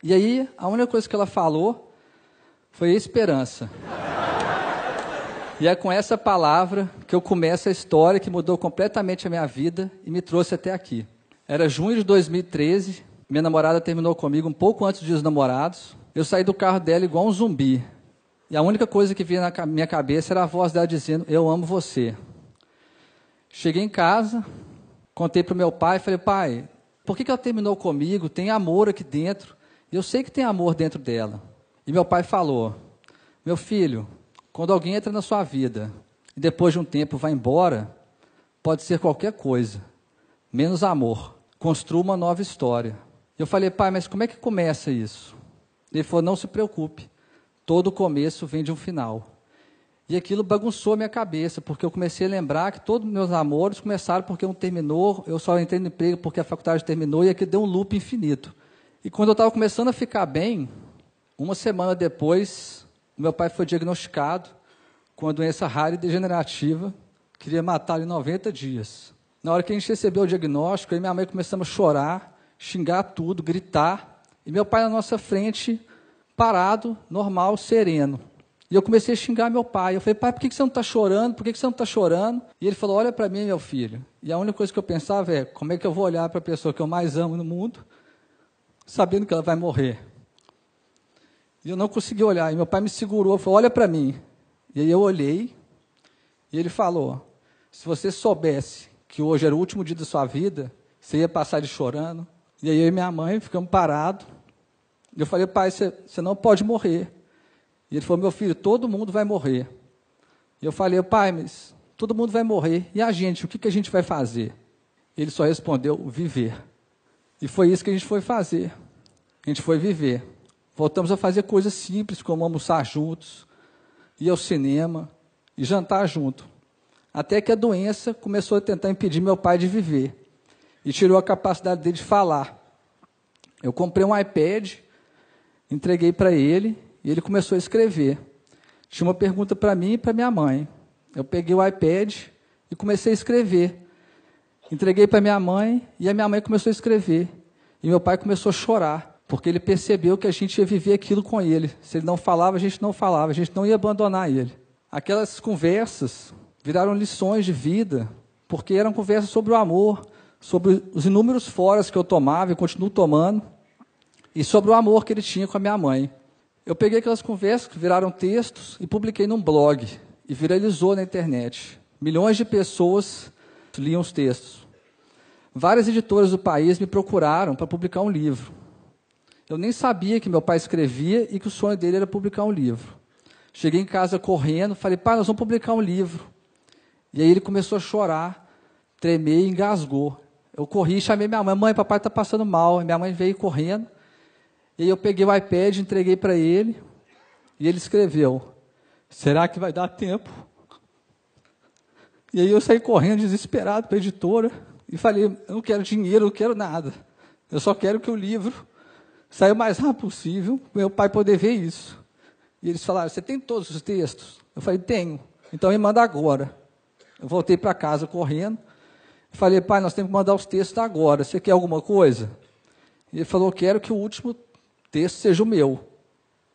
E aí, a única coisa que ela falou foi esperança. E é com essa palavra que eu começo a história que mudou completamente a minha vida e me trouxe até aqui. Era junho de 2013, minha namorada terminou comigo um pouco antes dos Dias dos Namorados. Eu saí do carro dela igual um zumbi. E a única coisa que vinha na minha cabeça era a voz dela dizendo, eu amo você. Cheguei em casa, contei para o meu pai, falei, pai, por que ela terminou comigo? Tem amor aqui dentro. E eu sei que tem amor dentro dela. E meu pai falou, meu filho, quando alguém entra na sua vida e depois de um tempo vai embora, pode ser qualquer coisa, menos amor. Construa uma nova história. Eu falei, pai, mas como é que começa isso? Ele falou, não se preocupe, todo começo vem de um final. E aquilo bagunçou a minha cabeça, porque eu comecei a lembrar que todos os meus namores começaram porque um terminou, eu só entrei no emprego porque a faculdade terminou, e aquilo deu um loop infinito. E quando eu estava começando a ficar bem, uma semana depois, meu pai foi diagnosticado com uma doença rara e degenerativa, que queria matá-lo em 90 dias. Na hora que a gente recebeu o diagnóstico, eu e minha mãe começamos a chorar, xingar tudo, gritar, e meu pai na nossa frente, parado, normal, sereno. E eu comecei a xingar meu pai. Eu falei, pai, por que você não está chorando? Por que você não está chorando? E ele falou, olha para mim, meu filho. E a única coisa que eu pensava é, como é que eu vou olhar para a pessoa que eu mais amo no mundo, sabendo que ela vai morrer? E eu não consegui olhar. E meu pai me segurou, falou, olha para mim. E aí eu olhei, e ele falou, se você soubesse que hoje era o último dia da sua vida, você ia passar de chorando. E aí eu e minha mãe ficamos parados. E eu falei, pai, você não pode morrer. E ele falou, meu filho, todo mundo vai morrer. E eu falei, pai, mas todo mundo vai morrer. E a gente, o que a gente vai fazer? Ele só respondeu, viver. E foi isso que a gente foi fazer. A gente foi viver. Voltamos a fazer coisas simples, como almoçar juntos, ir ao cinema e jantar junto. Até que a doença começou a tentar impedir meu pai de viver. E tirou a capacidade dele de falar. Eu comprei um iPad, entreguei para ele, e ele começou a escrever. Tinha uma pergunta para mim e para minha mãe. Eu peguei o iPad e comecei a escrever. Entreguei para minha mãe e a minha mãe começou a escrever. E meu pai começou a chorar, porque ele percebeu que a gente ia viver aquilo com ele. Se ele não falava, a gente não falava, a gente não ia abandonar ele. Aquelas conversas viraram lições de vida, porque eram conversas sobre o amor, sobre os inúmeros foras que eu tomava e continuo tomando, e sobre o amor que ele tinha com a minha mãe. Eu peguei aquelas conversas que viraram textos e publiquei num blog, e viralizou na internet. Milhões de pessoas liam os textos. Várias editoras do país me procuraram para publicar um livro. Eu nem sabia que meu pai escrevia e que o sonho dele era publicar um livro. Cheguei em casa correndo, falei, pai, nós vamos publicar um livro. E aí ele começou a chorar, tremer e engasgou. Eu corri e chamei minha mãe, mãe, papai está passando mal. E minha mãe veio correndo. E aí eu peguei o iPad, entreguei para ele, e ele escreveu, será que vai dar tempo? E aí eu saí correndo, desesperado, para a editora, e falei, eu não quero dinheiro, eu não quero nada. Eu só quero que o livro saia o mais rápido possível, para meu pai poder ver isso. E eles falaram, você tem todos os textos? Eu falei, tenho. Então me manda agora. Eu voltei para casa correndo, e falei, pai, nós temos que mandar os textos agora, você quer alguma coisa? E ele falou, quero que o último texto seja o meu.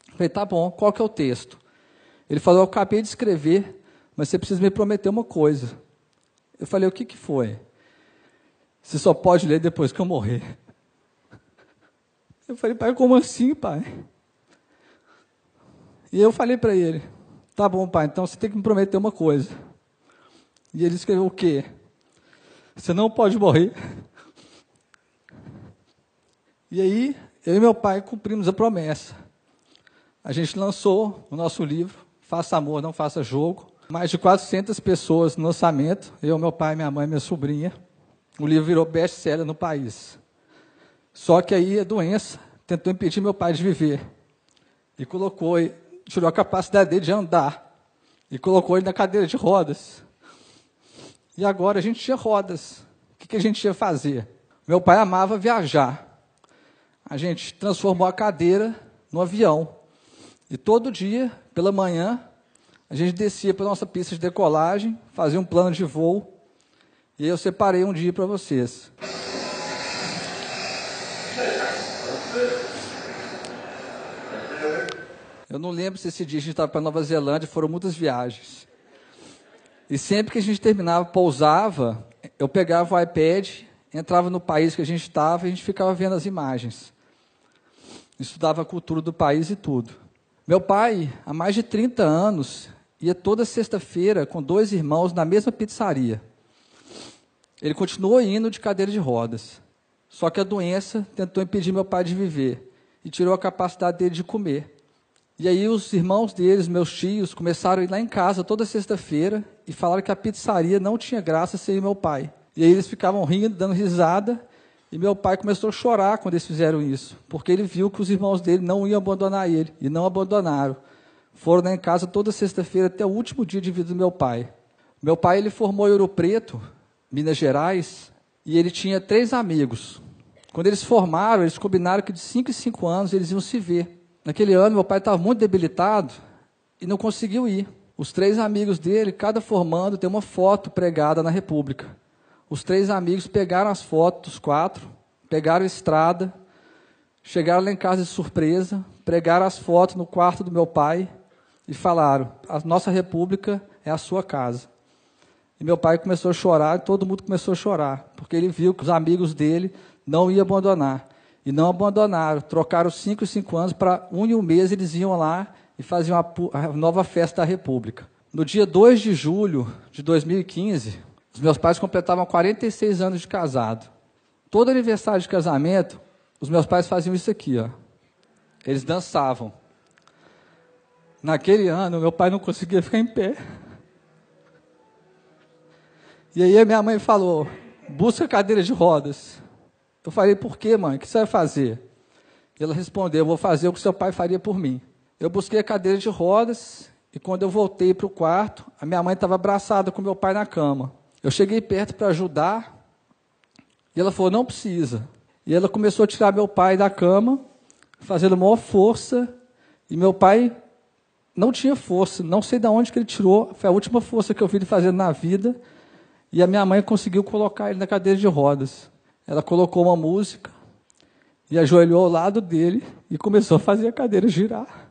Eu falei, tá bom, qual que é o texto? Ele falou, eu acabei de escrever, mas você precisa me prometer uma coisa. Eu falei, o que foi? Você só pode ler depois que eu morrer. Eu falei, pai, como assim, pai? E eu falei para ele, tá bom, pai, então você tem que me prometer uma coisa. E ele escreveu o quê? Você não pode morrer. E aí, eu e meu pai cumprimos a promessa. A gente lançou o nosso livro, Faça Amor, Não Faça Jogo. Mais de 400 pessoas no lançamento, eu, meu pai, minha mãe, minha sobrinha. O livro virou best-seller no país. Só que aí a doença tentou impedir meu pai de viver. E tirou a capacidade dele de andar. E colocou ele na cadeira de rodas. E agora a gente tinha rodas. O que a gente ia fazer? Meu pai amava viajar. A gente transformou a cadeira no avião. E todo dia, pela manhã, a gente descia para a nossa pista de decolagem, fazia um plano de voo, e eu separei um dia para vocês. Eu não lembro se esse dia a gente estava para Nova Zelândia, foram muitas viagens. E sempre que a gente terminava, pousava, eu pegava o iPad, entrava no país que a gente estava e a gente ficava vendo as imagens. Estudava a cultura do país e tudo. Meu pai, há mais de 30 anos, ia toda sexta-feira com 2 irmãos na mesma pizzaria. Ele continuou indo de cadeira de rodas. Só que a doença tentou impedir meu pai de viver e tirou a capacidade dele de comer. E aí os irmãos deles, meus tios, começaram a ir lá em casa toda sexta-feira e falaram que a pizzaria não tinha graça sem meu pai. E aí eles ficavam rindo, dando risada, e meu pai começou a chorar quando eles fizeram isso, porque ele viu que os irmãos dele não iam abandonar ele, e não abandonaram. Foram lá em casa toda sexta-feira até o último dia de vida do meu pai. Meu pai, ele formou em Ouro Preto, Minas Gerais, e ele tinha 3 amigos. Quando eles formaram, eles combinaram que de 5 em 5 anos eles iam se ver. Naquele ano, meu pai estava muito debilitado e não conseguiu ir. Os 3 amigos dele, cada formando, tem uma foto pregada na República. Os 3 amigos pegaram as fotos, os 4, pegaram a estrada, chegaram lá em casa de surpresa, pregaram as fotos no quarto do meu pai e falaram: a nossa República é a sua casa. E meu pai começou a chorar, e todo mundo começou a chorar, porque ele viu que os amigos dele não iam abandonar. E não abandonaram, trocaram 5 em 5 anos para 1 em 1 mês eles iam lá e faziam a nova festa da República. No dia 2 de julho de 2015, os meus pais completavam 46 anos de casado. Todo aniversário de casamento, os meus pais faziam isso aqui, ó. Eles dançavam. Naquele ano, meu pai não conseguia ficar em pé. E aí a minha mãe falou: busca cadeira de rodas. Eu falei: por quê, mãe? O que você vai fazer? E ela respondeu: eu vou fazer o que seu pai faria por mim. Eu busquei a cadeira de rodas e quando eu voltei para o quarto, a minha mãe estava abraçada com meu pai na cama. Eu cheguei perto para ajudar e ela falou: não precisa. E ela começou a tirar meu pai da cama, fazendo maior força, e meu pai não tinha força, não sei de onde que ele tirou, foi a última força que eu vi ele fazendo na vida, e a minha mãe conseguiu colocar ele na cadeira de rodas. Ela colocou uma música e ajoelhou ao lado dele e começou a fazer a cadeira girar.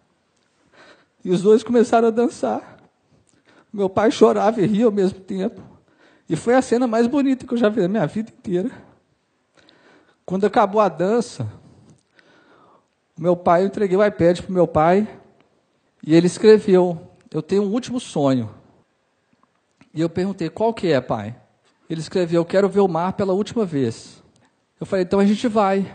E os dois começaram a dançar. Meu pai chorava e ria ao mesmo tempo. E foi a cena mais bonita que eu já vi na minha vida inteira. Quando acabou a dança, eu entreguei o iPad para o meu pai e ele escreveu: eu tenho um último sonho. E eu perguntei: qual que é, pai? Ele escreveu: eu quero ver o mar pela última vez. Eu falei: então a gente vai.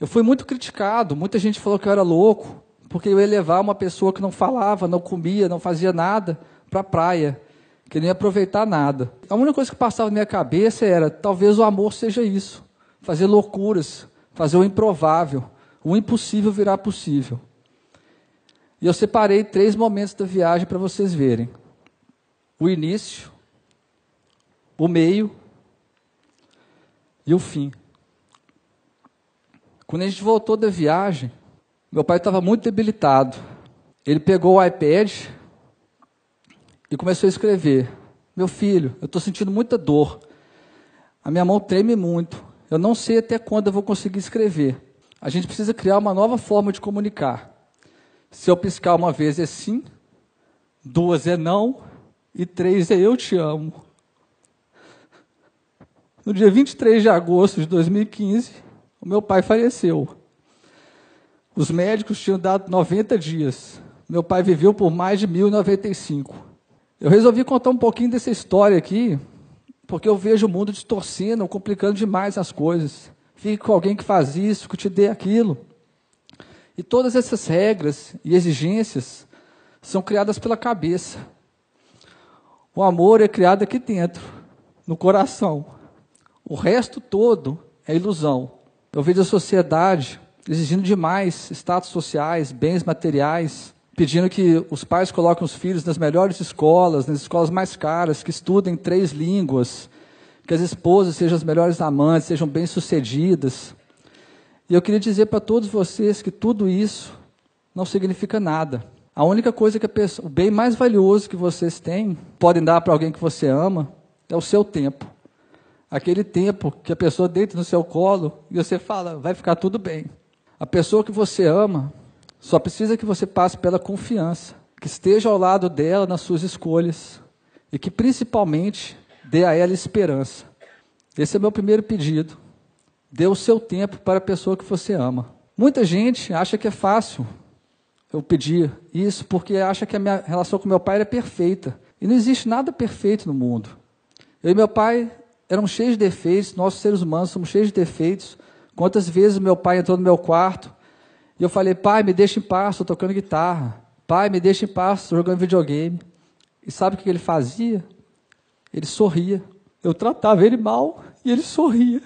Eu fui muito criticado, muita gente falou que eu era louco, porque eu ia levar uma pessoa que não falava, não comia, não fazia nada, para a praia, que nem ia aproveitar nada. A única coisa que passava na minha cabeça era: talvez o amor seja isso, fazer loucuras, fazer o improvável, o impossível virar possível. E eu separei 3 momentos da viagem para vocês verem: o início, o meio e o fim. Quando a gente voltou da viagem, meu pai estava muito debilitado. Ele pegou o iPad e começou a escrever: meu filho, eu estou sentindo muita dor. A minha mão treme muito. Eu não sei até quando eu vou conseguir escrever. A gente precisa criar uma nova forma de comunicar. Se eu piscar uma vez é sim, 2 é não, e 3 é eu te amo. No dia 23 de agosto de 2015, o meu pai faleceu. Os médicos tinham dado 90 dias. Meu pai viveu por mais de 1095. Eu resolvi contar um pouquinho dessa história aqui, porque eu vejo o mundo distorcendo, complicando demais as coisas. Fique com alguém que faz isso, que te dê aquilo. E todas essas regras e exigências são criadas pela cabeça. O amor é criado aqui dentro, no coração. O resto todo é ilusão. Eu vejo a sociedade exigindo demais status sociais, bens materiais, pedindo que os pais coloquem os filhos nas melhores escolas, nas escolas mais caras, que estudem 3 línguas, que as esposas sejam as melhores amantes, sejam bem-sucedidas. E eu queria dizer para todos vocês que tudo isso não significa nada. A única coisa que o bem mais valioso que vocês têm, podem dar para alguém que você ama, é o seu tempo. Aquele tempo que a pessoa deita no seu colo e você fala: vai ficar tudo bem. A pessoa que você ama Só precisa que você passe pela confiança, que esteja ao lado dela nas suas escolhas e que, principalmente, dê a ela esperança. Esse é meu primeiro pedido. Dê o seu tempo para a pessoa que você ama. Muita gente acha que é fácil eu pedir isso porque acha que a minha relação com meu pai era perfeita. E não existe nada perfeito no mundo. Eu e meu pai eram cheios de defeitos, nós seres humanos somos cheios de defeitos. Quantas vezes meu pai entrou no meu quarto e eu falei, pai, me deixa em paz, estou tocando guitarra. Pai, me deixa em paz, estou jogando videogame. E sabe o que ele fazia? Ele sorria. Eu tratava ele mal e ele sorria.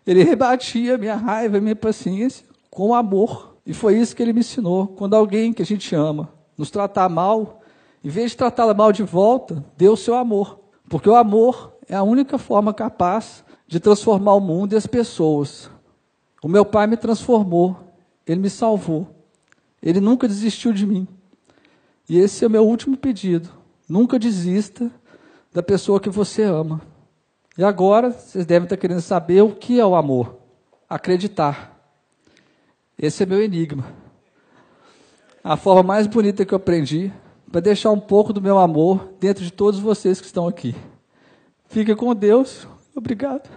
Ele rebatia a minha raiva, a minha paciência com amor. E foi isso que ele me ensinou. Quando alguém que a gente ama nos tratar mal, em vez de tratá-la mal de volta, dê o seu amor. Porque o amor é a única forma capaz de transformar o mundo e as pessoas. O meu pai me transformou. Ele me salvou. Ele nunca desistiu de mim. E esse é o meu último pedido. Nunca desista da pessoa que você ama. E agora, vocês devem estar querendo saber o que é o amor. Acreditar. Esse é meu enigma. A forma mais bonita que eu aprendi para deixar um pouco do meu amor dentro de todos vocês que estão aqui. Fica com Deus. Obrigado.